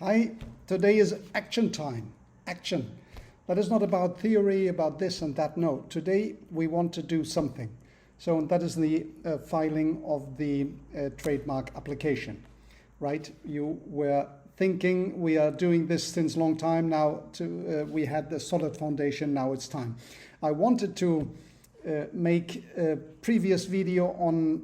Hi, today is action time. Action. That is not about theory, about this and that. No, today we want to do something. So that is the filing of the trademark application, right? You were thinking we are doing this since a long time now. We had the solid foundation, now it's time. I wanted to make a previous video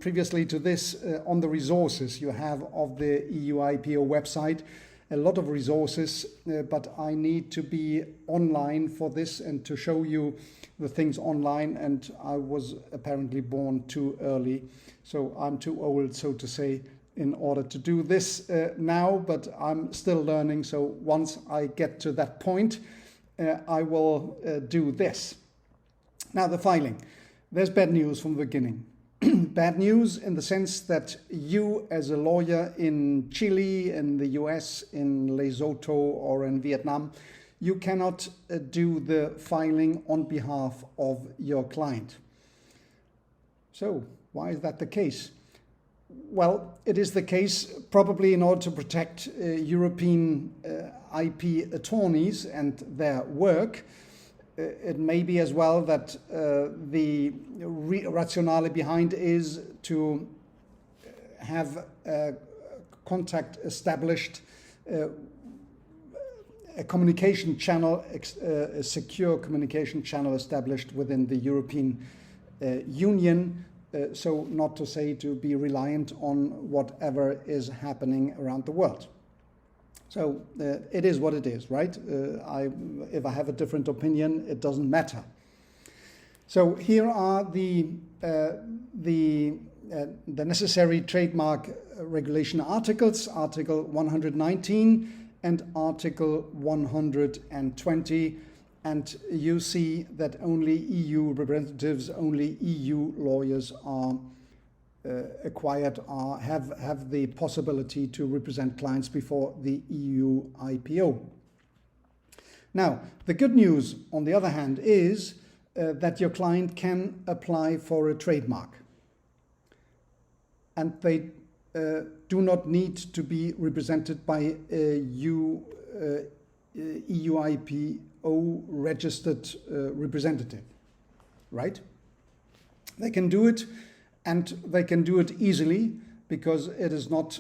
previously to this on the resources you have of the EU IPO website. A lot of resources, but I need to be online for this and to show you the things online, and I was apparently born too early, so I'm too old, so to say, in order to do this now, but I'm still learning, so once I get to that point, I will do this. Now, the filing. There's bad news from the beginning. Bad news in the sense that you, as a lawyer in Chile, in the US, in Lesotho, or in Vietnam, you cannot do the filing on behalf of your client. So, why is that the case? Well, it is the case probably in order to protect European IP attorneys and their work. It may be as well that the rationale behind is to have contact established, a communication channel, a secure communication channel established within the European Union, so not to say to be reliant on whatever is happening around the world. So it is what it is, right? If I have a different opinion, it doesn't matter. So here are the necessary trademark regulation articles, Article 119 and Article 120. And you see that only EU representatives, only EU lawyers are acquired, have the possibility to represent clients before the EU IPO. Now, the good news, on the other hand, is that your client can apply for a trademark. And they do not need to be represented by a EU IPO registered representative, right? They can do it. And they can do it easily because it is not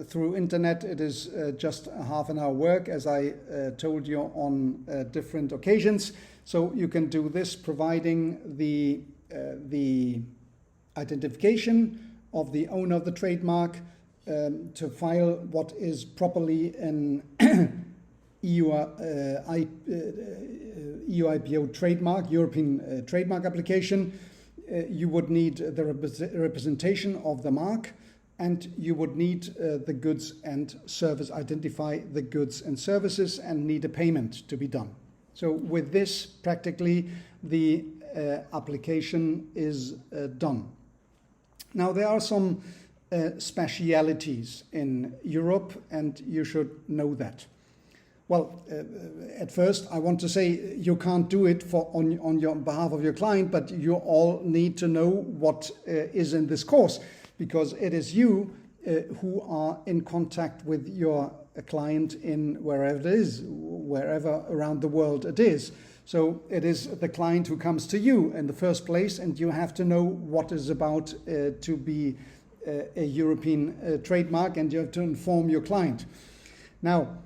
through internet. It is just a half an hour work, as I told you on different occasions. So you can do this providing the identification of the owner of the trademark, to file what is properly an EU IPO trademark, European trademark application. You would need the representation of the mark, and you would need the goods and service, identify the goods and services, and need a payment to be done. So with this, practically, the application is done. Now, there are some specialities in Europe, and you should know that. Well, at first, I want to say you can't do it on your behalf of your client, but you all need to know what is in this course, because it is you who are in contact with your client in wherever it is, wherever around the world it is. So it is the client who comes to you in the first place, and you have to know what is about to be a European trademark, and you have to inform your client. Now,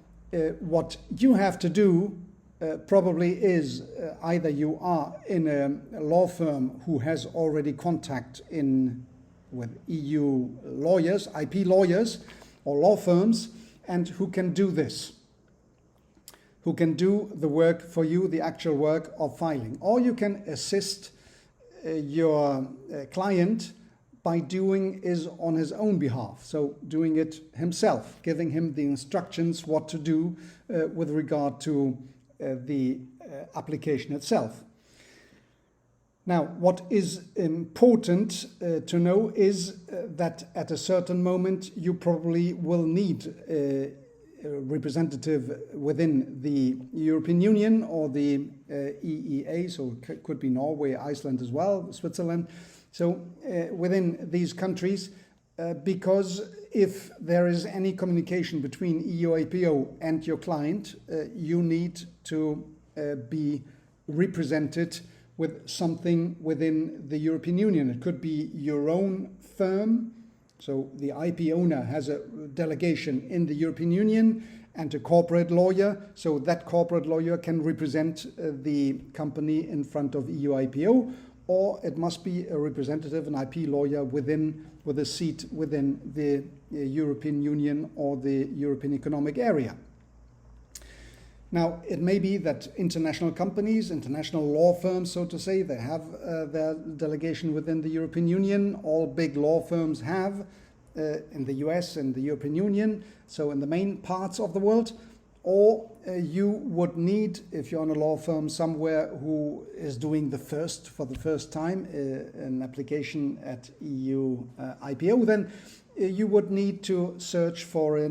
what you have to do probably is either you are in a law firm who has already contact with EU lawyers, IP lawyers, or law firms, and who can do this, who can do the work for you, the actual work of filing. Or you can assist your client by doing is on his own behalf, so doing it himself, giving him the instructions what to do with regard to the application itself. Now, what is important to know is that at a certain moment you probably will need a representative within the European Union or the EEA, so it could be Norway, Iceland as well, Switzerland. So within these countries, because if there is any communication between EU IPO and your client, you need to be represented with something within the European Union. It could be your own firm, so the IP owner has a delegation in the European Union, and a corporate lawyer, so that corporate lawyer can represent the company in front of EU IPO, or it must be a representative, an IP lawyer with a seat within the European Union or the European Economic Area. Now, it may be that international companies, international law firms, so to say, they have their delegation within the European Union. All big law firms have in the US and the European Union, so in the main parts of the world. Or you would need, if you're on a law firm somewhere who is doing for the first time, an application at EU IPO, then you would need to search for a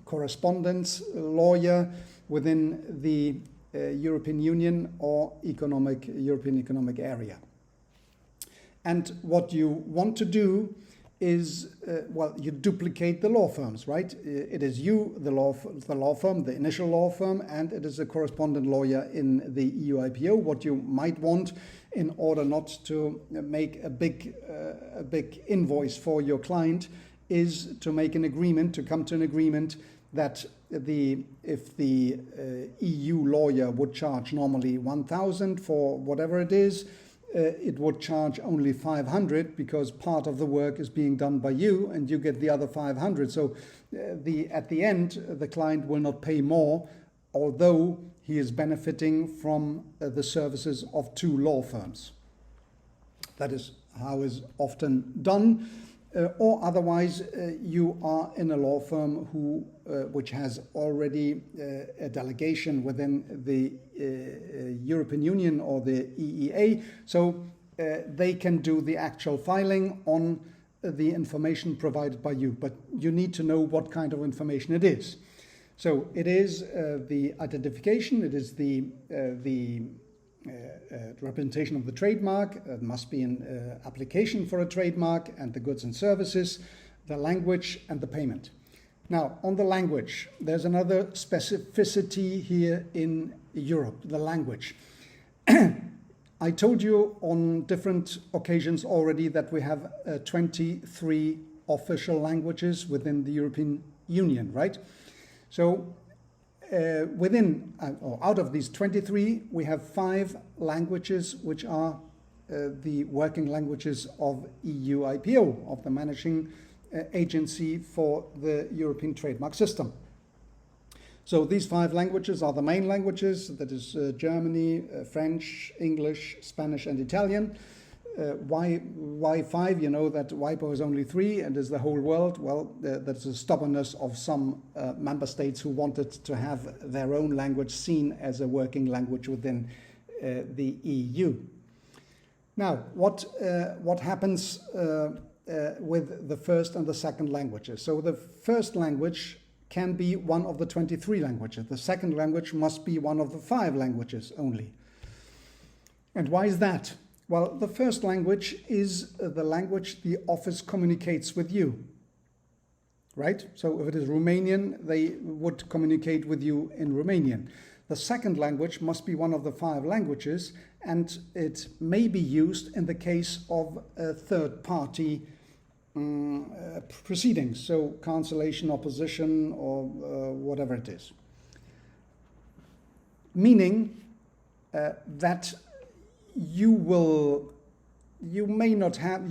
correspondence lawyer within the European Union or European Economic Area. And what you want to do is, you duplicate the law firms, right? It is you, the law firm, the initial law firm, and it is a correspondent lawyer in the EU IPO. What you might want, in order not to make a big invoice for your client, is to make an agreement, to come to an agreement that if the EU lawyer would charge normally 1,000 for whatever it is, it would charge only 500 because part of the work is being done by you and you get the other 500. So at the end, the client will not pay more, although he is benefiting from the services of two law firms. That is how is often done. Or otherwise, you are in a law firm which has already a delegation within the European Union or the EEA, so they can do the actual filing on the information provided by you. But you need to know what kind of information it is. So it is the identification, it is the representation of the trademark. It must be an application for a trademark, and the goods and services, the language, and the payment. Now, on the language, there's another specificity here in Europe, the language. I told you on different occasions already that we have 23 official languages within the European Union, right? So out of these 23, we have 5 languages which are the working languages of EU IPO, of the managing agency for the European trademark system. So these 5 languages are the main languages, that is Germany, French, English, Spanish, and Italian. Why 5? You know that WIPO is only 3 and is the whole world. Well, that's the stubbornness of some member states who wanted to have their own language seen as a working language within the EU. Now, what happens with the first and the second languages? So the first language can be one of the 23 languages. The second language must be one of the 5 languages only. And why is that? Well, the first language is the language the office communicates with you, right? So if it is Romanian, they would communicate with you in Romanian. The second language must be one of the 5 languages, and it may be used in the case of third-party proceedings, so cancellation, opposition, or whatever it is. Meaning that you may not have,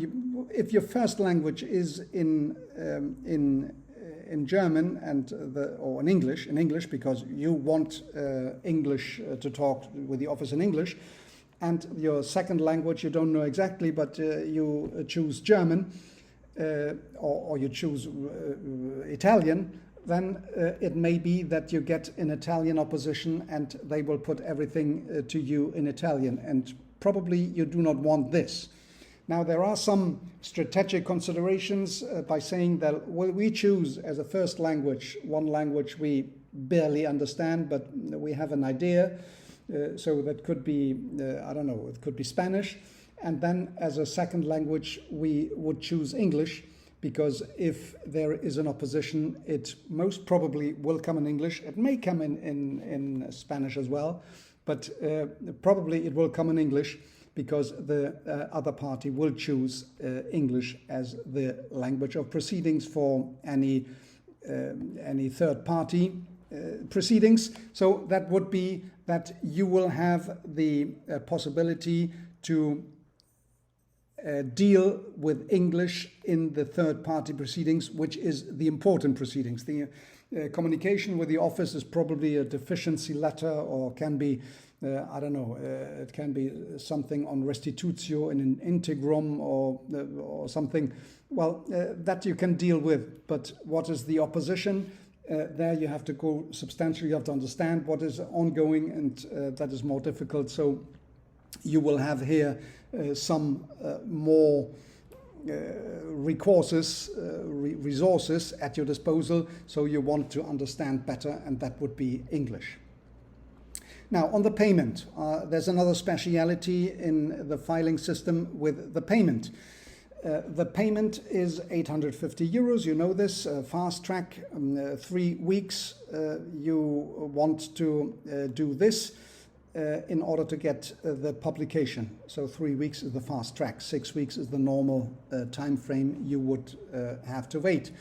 if your first language is in German or in English, because you want English to talk with the office in English, and your second language you don't know exactly, but you choose German or you choose Italian, then it may be that you get an Italian opposition and they will put everything to you in Italian, and probably you do not want this. Now, there are some strategic considerations by saying that we choose as a first language one language we barely understand, but we have an idea. So that could be, it could be Spanish. And then as a second language, we would choose English because if there is an opposition, it most probably will come in English. It may come in Spanish as well, but probably it will come in English, because the other party will choose English as the language of proceedings for any third party proceedings. So that would be that you will have the possibility to deal with English in the third party proceedings, which is the important proceedings. The communication with the office is probably a deficiency letter, or can be I don't know, it can be something on restitutio in an integrum, or something, well, that you can deal with. But what is the opposition? There you have to go substantially, you have to understand what is ongoing, and that is more difficult. So you will have here some more resources at your disposal, so you want to understand better, and that would be English. Now, on the payment, there's another speciality in the filing system with the payment. The payment is 850 euros. You know this, fast track, 3 weeks. You want to do this in order to get the publication. So 3 weeks is the fast track. 6 weeks is the normal time frame you would have to wait.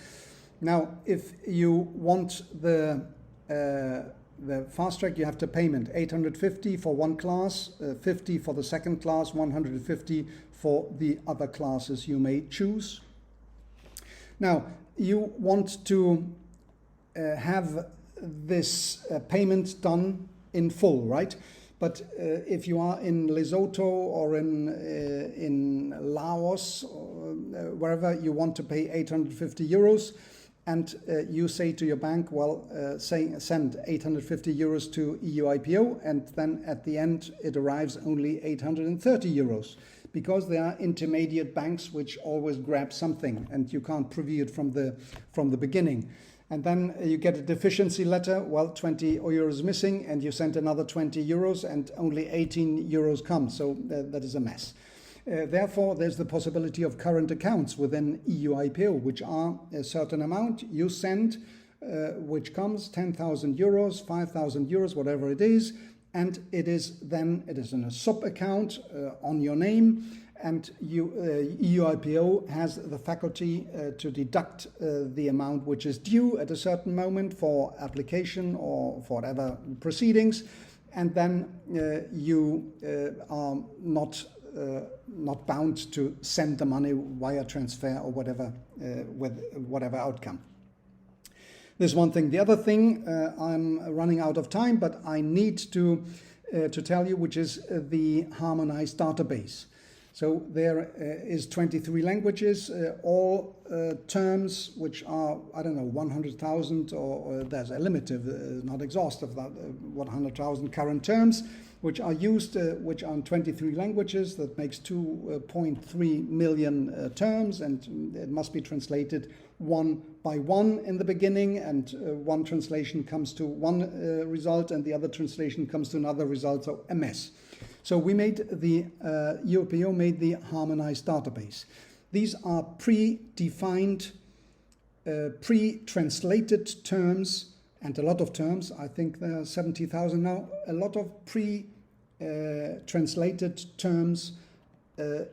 Now, if you want the fast track, you have to payment 850 for one class, 50 for the second class, 150 for the other classes you may choose. Now, you want to have this payment done in full, right? But if you are in Lesotho or in Laos, or wherever, you want to pay 850 euros, and you say to your bank, well, send 850 euros to EU IPO, and then at the end it arrives only 830 euros, because there are intermediate banks which always grab something, and you can't preview it from the beginning. And then you get a deficiency letter, well, 20 euros missing, and you send another 20 euros, and only 18 euros come, so that is a mess. Therefore, there's the possibility of current accounts within EU IPO, which are a certain amount you send, which comes 10,000 euros, 5,000 euros, whatever it is, and it is in a sub-account on your name, and EU IPO has the faculty to deduct the amount which is due at a certain moment for application or for whatever proceedings, and then you are not bound to send the money via transfer or whatever, with whatever outcome. There's one thing. The other thing, I'm running out of time, but I need to tell you, which is the Harmonized Database. So there is 23 languages, all terms which are, I don't know, 100,000, or there's a limit, not exhaustive, 100,000 current terms, which are used, which are in 23 languages. That makes 2.3 million terms, and it must be translated one by one in the beginning, and one translation comes to one result, and the other translation comes to another result, so a mess. So we made UPO made the Harmonized Database. These are pre-defined, pre-translated terms, and a lot of terms. I think there are 70,000 now. A lot of translated terms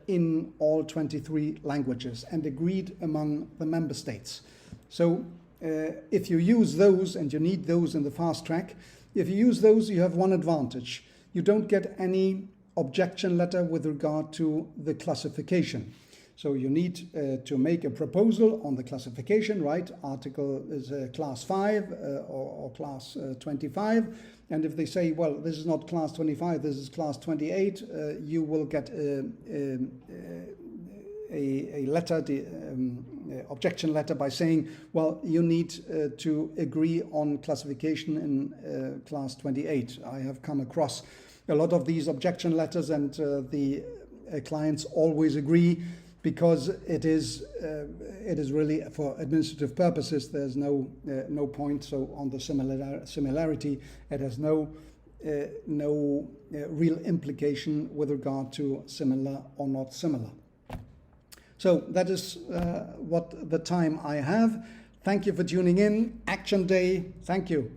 in all 23 languages, and agreed among the member states. So if you use those, and you need those in the fast track, if you use those, you have one advantage. You don't get any objection letter with regard to the classification. So you need to make a proposal on the classification, right? Article is class 5 or class 25. And if they say, well, this is not class 25, this is class 28, you will get a letter, the objection letter, by saying, well, you need to agree on classification in class 28. I have come across a lot of these objection letters, and the clients always agree, because it is really for administrative purposes. There's no point. So on the similarity, it has no real implication with regard to similar or not similar. So that is what the time I have. Thank you for tuning in. Action Day. Thank you.